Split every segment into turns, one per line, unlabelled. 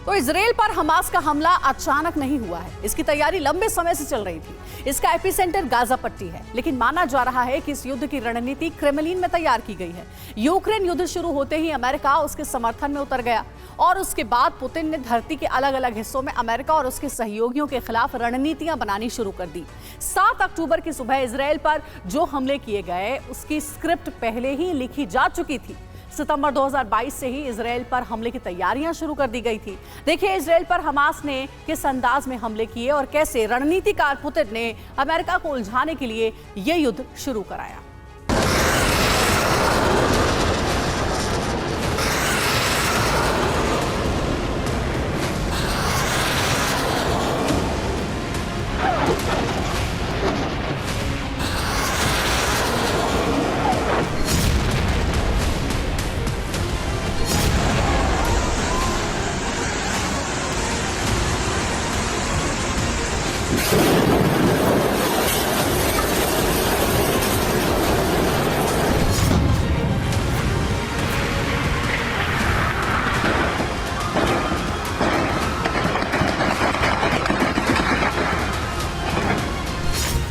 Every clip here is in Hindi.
तो इजराइल पर हमास का हमला अचानक नहीं हुआ है। इसकी तैयारी लंबे समय से चल रही थी। इसका एपिसेंटर गाजा पट्टी है, लेकिन माना जा रहा है कि इस युद्ध की रणनीति क्रेमलिन में तैयार की गई है। यूक्रेन युद्ध शुरू होते ही अमेरिका उसके समर्थन में उतर गया और उसके बाद पुतिन ने धरती के अलग अलग हिस्सों में अमेरिका और उसके सहयोगियों के खिलाफ रणनीतियां बनानी शुरू कर दी। 7 अक्टूबर की सुबह इजराइल पर जो हमले किए गए उसकी स्क्रिप्ट पहले ही लिखी जा चुकी थी। सितंबर 2022 से ही इजराइल पर हमले की तैयारियां शुरू कर दी गई थी। देखिए इजराइल पर हमास ने किस अंदाज में हमले किए और कैसे रणनीतिकार पुतिन ने अमेरिका को उलझाने के लिए यह युद्ध शुरू कराया।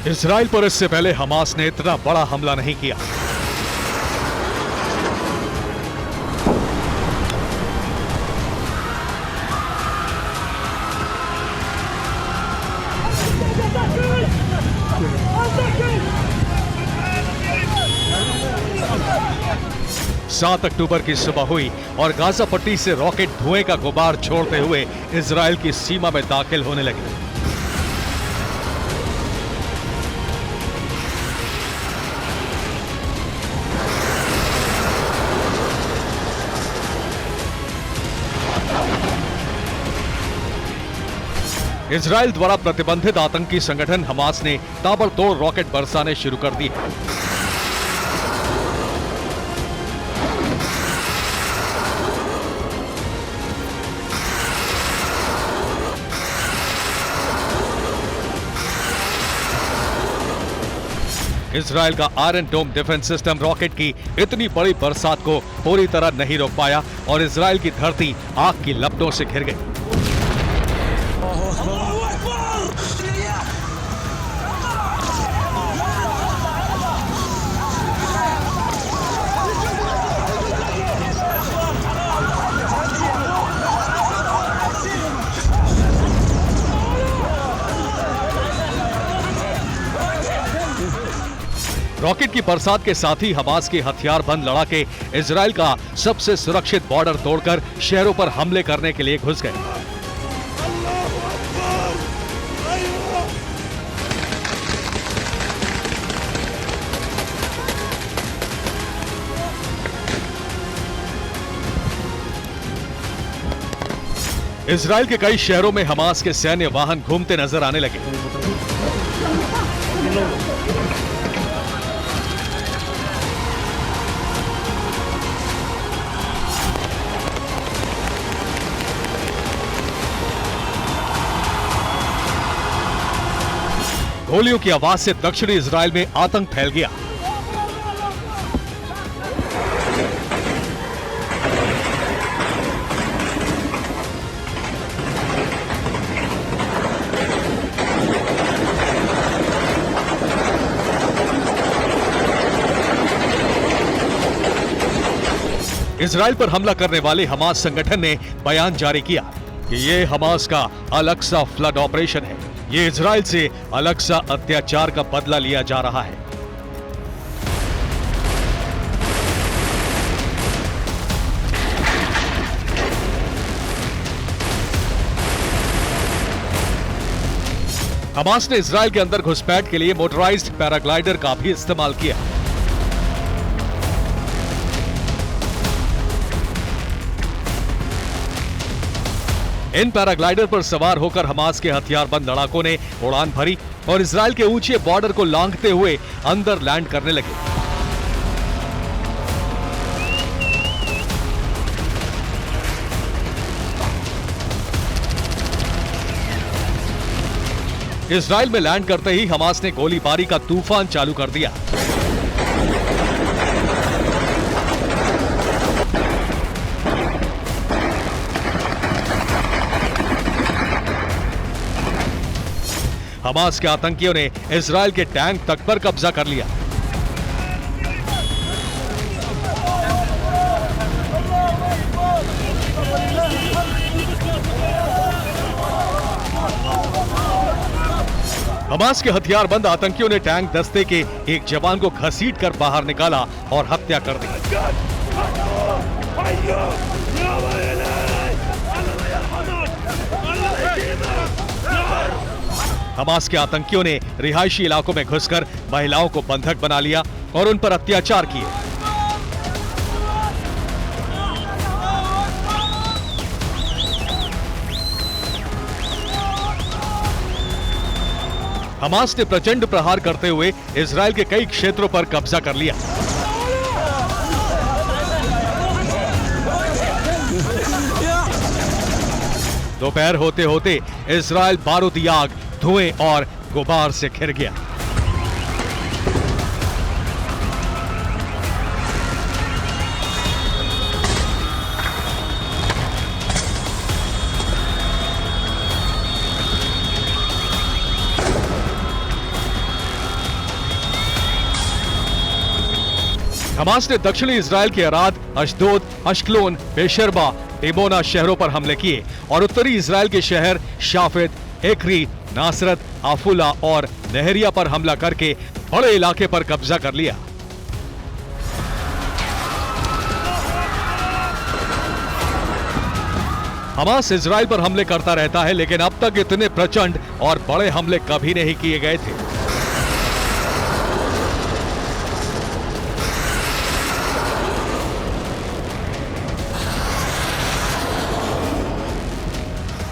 इजराइल पर इससे पहले हमास ने इतना बड़ा हमला नहीं किया। सात अक्टूबर की सुबह हुई और गाजा पट्टी से रॉकेट धुएं का गुबार छोड़ते हुए इजराइल की सीमा में दाखिल होने लगे। इजराइल द्वारा प्रतिबंधित आतंकी संगठन हमास ने ताबड़तोड़ रॉकेट बरसाने शुरू कर दिए। इजराइल का आयरन डोम डिफेंस सिस्टम रॉकेट की इतनी बड़ी बरसात को पूरी तरह नहीं रोक पाया और इजराइल की धरती आग की लपटों से घिर गई। रॉकेट की बरसात के साथ ही हमास के हथियारबंद लड़ाके इजराइल का सबसे सुरक्षित बॉर्डर तोड़कर शहरों पर हमले करने के लिए घुस गए। इजराइल के कई शहरों में हमास के सैन्य वाहन घूमते नजर आने लगे। गोलियों की आवाज से दक्षिणी इजराइल में आतंक फैल गया। इजराइल पर हमला करने वाले हमास संगठन ने बयान जारी किया कि ये हमास का अलग सा फ्लड ऑपरेशन है। ये इजराइल से अलग सा अत्याचार का बदला लिया जा रहा है। हमास ने इजराइल के अंदर घुसपैठ के लिए मोटराइज्ड पैराग्लाइडर का भी इस्तेमाल किया। इन पैराग्लाइडर पर सवार होकर हमास के हथियारबंद लड़ाकों ने उड़ान भरी और इजराइल के ऊंचे बॉर्डर को लांघते हुए अंदर लैंड करने लगे। इजराइल में लैंड करते ही हमास ने गोलीबारी का तूफान चालू कर दिया। हमास के आतंकियों ने इजराइल के टैंक तक पर कब्जा कर लिया। हमास के हथियारबंद आतंकियों ने टैंक दस्ते के एक जवान को घसीटकर बाहर निकाला और हत्या कर दी। हमास के आतंकियों ने रिहायशी इलाकों में घुसकर महिलाओं को बंधक बना लिया और उन पर अत्याचार किए। हमास ने प्रचंड प्रहार करते हुए इजराइल के कई क्षेत्रों पर कब्जा कर लिया। दोपहर होते होते इजराइल बारूदी आग, धुएं और गुबार से घिर गया। हमास ने दक्षिणी इजराइल के अराद, अशदोद, अश्कलोन, बेशरबा, डिमोना शहरों पर हमले किए और उत्तरी इजराइल के शहर शाफेत, एकरी, नासरत, आफुला और नहरिया पर हमला करके बड़े इलाके पर कब्जा कर लिया। हमास इजराइल पर हमले करता रहता है, लेकिन अब तक इतने प्रचंड और बड़े हमले कभी नहीं किए गए थे।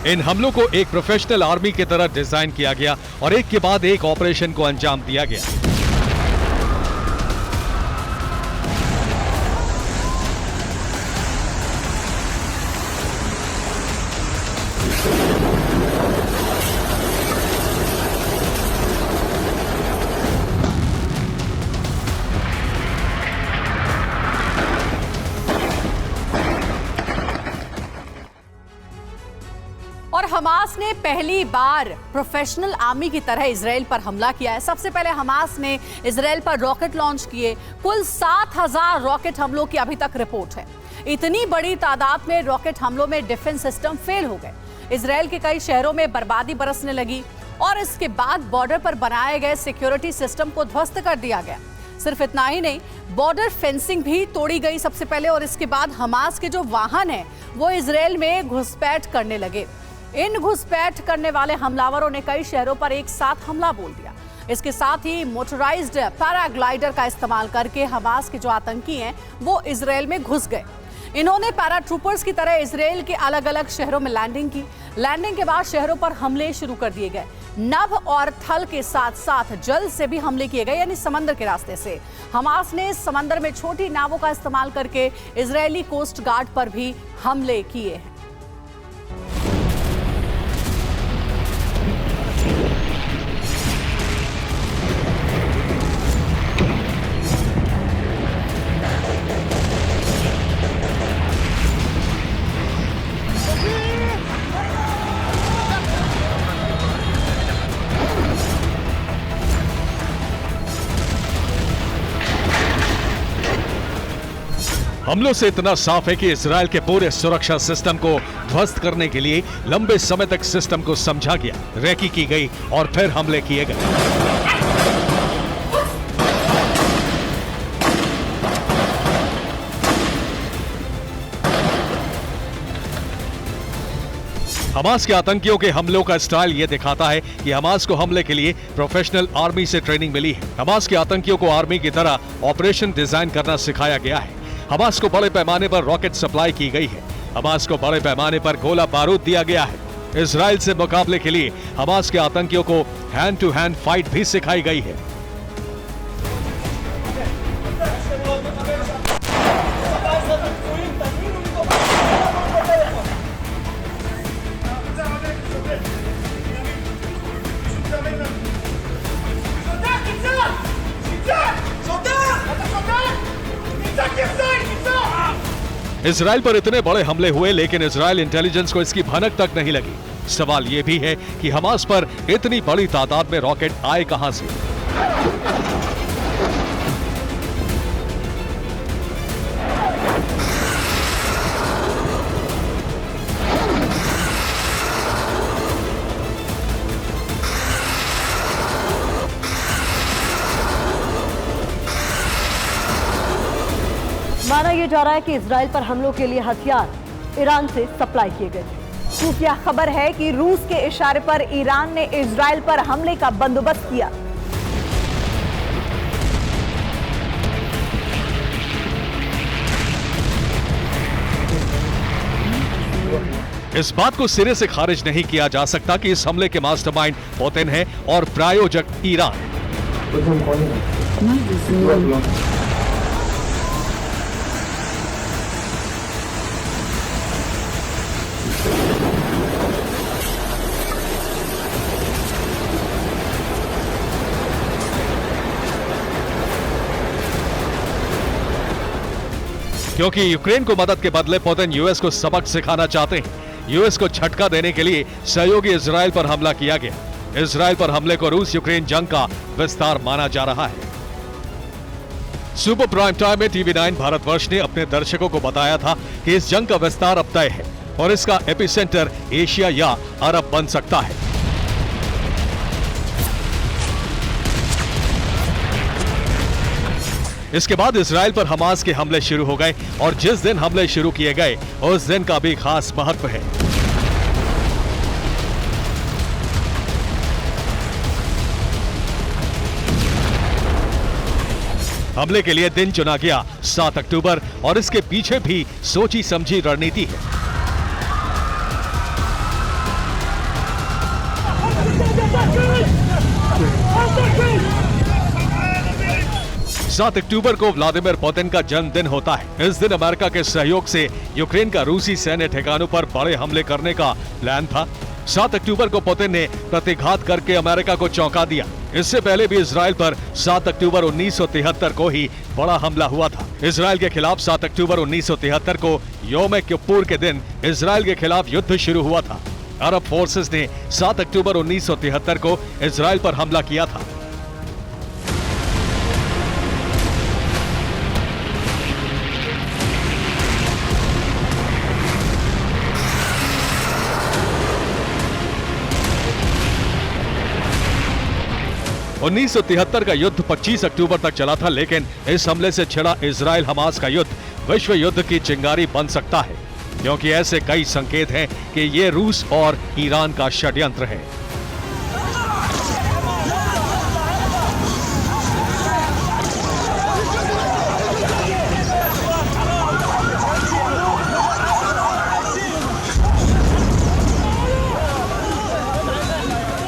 इन हमलों को एक प्रोफेशनल आर्मी की तरह डिजाइन किया गया और एक के बाद एक ऑपरेशन को अंजाम दिया गया।
और हमास ने पहली बार प्रोफेशनल आर्मी की तरह इजराइल पर हमला किया है। सबसे पहले हमास ने इजराइल पर रॉकेट लॉन्च किए। कुल 7,000 रॉकेट हमलों की अभी तक रिपोर्ट है। इतनी बड़ी तादाद में रॉकेट हमलों में डिफेंस सिस्टम फेल हो गए। इजराइल के कई शहरों में बर्बादी बरसने लगी और इसके बाद बॉर्डर पर बनाए गए सिक्योरिटी सिस्टम को ध्वस्त कर दिया गया। सिर्फ इतना ही नहीं, बॉर्डर फेंसिंग भी तोड़ी गई सबसे पहले, और इसके बाद हमास के जो वाहन हैं वो इजराइल में घुसपैठ करने लगे। इन घुसपैठ करने वाले हमलावरों ने कई शहरों पर एक साथ हमला बोल दिया। इसके साथ ही मोटराइज्ड पैराग्लाइडर का इस्तेमाल करके हमास के जो आतंकी हैं वो इजराइल में घुस गए। इन्होंने पैराट्रूपर्स की तरह इजराइल के अलग अलग शहरों में लैंडिंग की। लैंडिंग के बाद शहरों पर हमले शुरू कर दिए गए। नभ और थल के साथ साथ जल से भी हमले किए गए, यानी समंदर के रास्ते से। हमास ने समंदर में छोटी नावों का इस्तेमाल करके इजरायली कोस्ट गार्ड पर भी हमले किए हैं।
हमलों से इतना साफ है कि इजराइल के पूरे सुरक्षा सिस्टम को ध्वस्त करने के लिए लंबे समय तक सिस्टम को समझा गया, रेकी की गई और फिर हमले किए गए। हमास के आतंकियों के हमलों का स्टाइल ये दिखाता है कि हमास को हमले के लिए प्रोफेशनल आर्मी से ट्रेनिंग मिली है। हमास के आतंकियों को आर्मी की तरह ऑपरेशन डिजाइन करना सिखाया गया है। हमास को बड़े पैमाने पर रॉकेट सप्लाई की गई है। हमास को बड़े पैमाने पर गोला बारूद दिया गया है। इजराइल से मुकाबले के लिए हमास के आतंकियों को हैंड टू हैंड फाइट भी सिखाई गई है। इजराइल पर इतने बड़े हमले हुए, लेकिन इजराइल इंटेलिजेंस को इसकी भनक तक नहीं लगी। सवाल ये भी है कि हमास पर इतनी बड़ी तादाद में रॉकेट आए कहां से।
माना यह जा रहा है कि इजराइल पर हमलों के लिए हथियार ईरान से सप्लाई किए गए थे।
खुफिया खबर है कि रूस के इशारे पर ईरान ने इजराइल पर हमले का बंदोबस्त किया।
इस बात को सिरे से खारिज नहीं किया जा सकता कि इस हमले के मास्टरमाइंड पुतिन है और प्रायोजक ईरान। क्योंकि यूक्रेन को मदद के बदले पुतिन यूएस को सबक सिखाना चाहते हैं। यूएस को झटका देने के लिए सहयोगी इजराइल पर हमला किया गया। इजराइल पर हमले को रूस यूक्रेन जंग का विस्तार माना जा रहा है। सुपर प्राइम टाइम में टीवी 9 भारतवर्ष ने अपने दर्शकों को बताया था कि इस जंग का विस्तार अब तय है और इसका एपिसेंटर एशिया या अरब बन सकता है। इसके बाद इजराइल पर हमास के हमले शुरू हो गए और जिस दिन हमले शुरू किए गए उस दिन का भी खास महत्व है। हमले के लिए दिन चुना गया 7 अक्टूबर और इसके पीछे भी सोची समझी रणनीति है। सात अक्टूबर को व्लादिमीर पुतिन का जन्मदिन होता है। इस दिन अमेरिका के सहयोग से यूक्रेन का रूसी सैन्य ठिकानों पर बड़े हमले करने का प्लान था। 7 अक्टूबर को पुतिन ने प्रतिघात करके अमेरिका को चौंका दिया। इससे पहले भी इजराइल पर 7 अक्टूबर 1973 को ही बड़ा हमला हुआ था। इजराइल के खिलाफ 7 अक्टूबर 1973 को यौम किप्पुर के दिन इजराइल के खिलाफ युद्ध शुरू हुआ था। अरब फोर्सेस ने 7 अक्टूबर 1973 को इजराइल पर हमला किया था। उन्नीस का युद्ध 25 अक्टूबर तक चला था, लेकिन इस हमले से छिड़ा इजराइल हमास का युद्ध विश्व युद्ध की चिंगारी बन सकता है, क्योंकि ऐसे कई संकेत हैं कि ये रूस और ईरान का षड्यंत्र है।